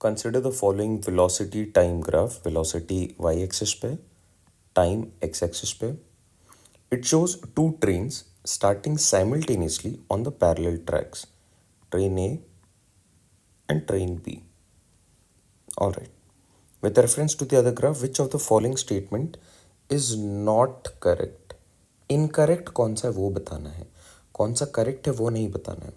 Consider the following velocity time graph. Velocity y axis पे, time x axis पे. It shows two trains starting simultaneously on the parallel tracks, train A and train B. All right. With reference to the other graph, which of the following statement is not correct? Incorrect कौन सा है वो बताना है, कौन सा correct है वो नहीं बताना है.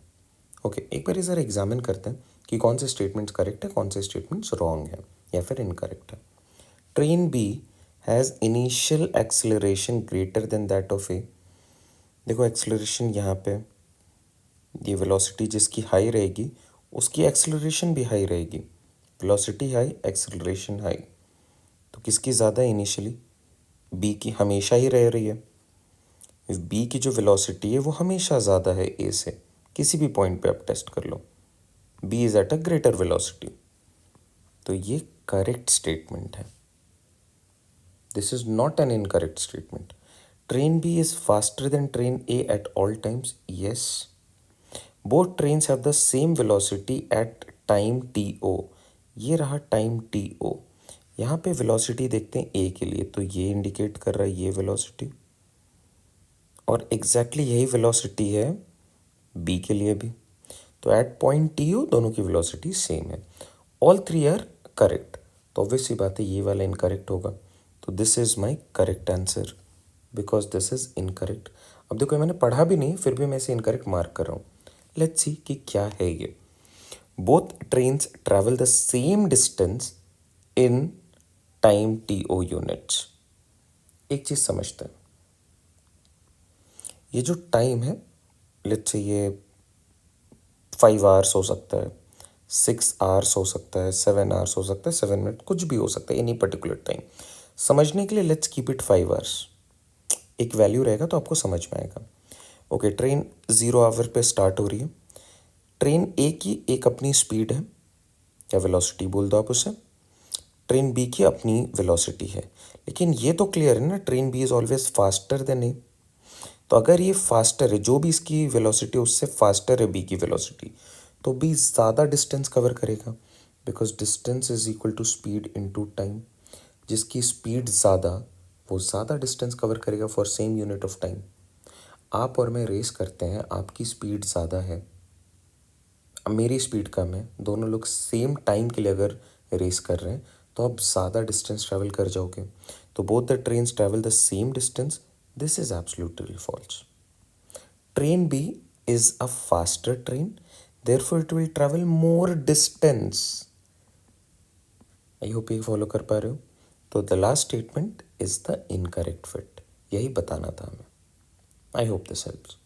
ओके, एक बार ज़रा एग्जामिन करते हैं कि कौन से स्टेटमेंट्स करेक्ट है, कौन से स्टेटमेंट्स रॉन्ग है या फिर इनकरेक्ट है. Train B has initial acceleration greater than that of A. देखो एक्सेलरेशन यहाँ पे, ये वेलोसिटी जिसकी हाई रहेगी उसकी एक्सेलरेशन भी हाई रहेगी. वेलोसिटी हाई, एक्सेलरेशन हाई, तो किसकी ज़्यादा इनिशियली? बी की हमेशा ही रह रही है. बी की जो वेलोसिटी है वो हमेशा ज़्यादा है ए से, किसी भी पॉइंट पे आप टेस्ट कर लो. B is at a greater velocity. तो ये करेक्ट स्टेटमेंट है. This is not an incorrect statement. Train B is faster than train A at all times. Yes. Both trains have the same velocity at time T O. ये रहा time T ओ. यहाँ पे velocity देखते हैं ए के लिए, तो ये इंडिकेट कर रहा है ये वेलोसिटी, और एग्जैक्टली यही वेलोसिटी है बी के लिए भी. तो एट पॉइंट टी ओ दोनों की वेलोसिटी सेम है. All three are correct. तो ऑब्वियस सी बात है ये वाला इनकरेक्ट होगा. तो this is my correct answer because this is incorrect. अब देखो मैंने पढ़ा भी नहीं फिर भी मैं इसे इनकरेक्ट मार्क कर रहा हूँ. लेट्स सी कि क्या है ये. Both trains travel the same distance in time T O units. एक चीज़ समझते हैं, ये जो टाइम है, लेट्स से ये 5 आवर्स हो सकता है, 6 आवर्स हो सकता है, 7 आवर्स हो सकता है, 7 मिनट, कुछ भी हो सकता है, एनी पर्टिकुलर टाइम. समझने के लिए लेट्स कीप इट 5 आवर्स. एक वैल्यू रहेगा तो आपको समझ में आएगा. ओके, ट्रेन 0 आवर पे स्टार्ट हो रही है. ट्रेन ए की एक अपनी स्पीड है या वेलोसिटी बोल दो आप उसे. ट्रेन बी की अपनी वेलोसिटी है. लेकिन ये तो क्लियर है ना, train B is always faster than A. तो अगर ये फास्टर है, जो भी इसकी वेलोसिटी उससे फास्टर है बी की वेलोसिटी, तो बी ज़्यादा डिस्टेंस कवर करेगा because distance is equal to speed into time. जिसकी स्पीड ज़्यादा वो ज़्यादा डिस्टेंस कवर करेगा for same unit of time. आप और मैं रेस करते हैं, आपकी स्पीड ज़्यादा है, मेरी स्पीड कम है, दोनों लोग सेम टाइम के लिए अगर रेस कर रहे हैं तो आप ज़्यादा डिस्टेंस ट्रैवल कर जाओगे. तो both the trains travel the same distance. This is absolutely false. Train B is a faster train, therefore it will travel more distance. I hope ये फॉलो कर पा रहे हो. तो the last statement is the incorrect fit. यही बताना था हमें. I hope this helps.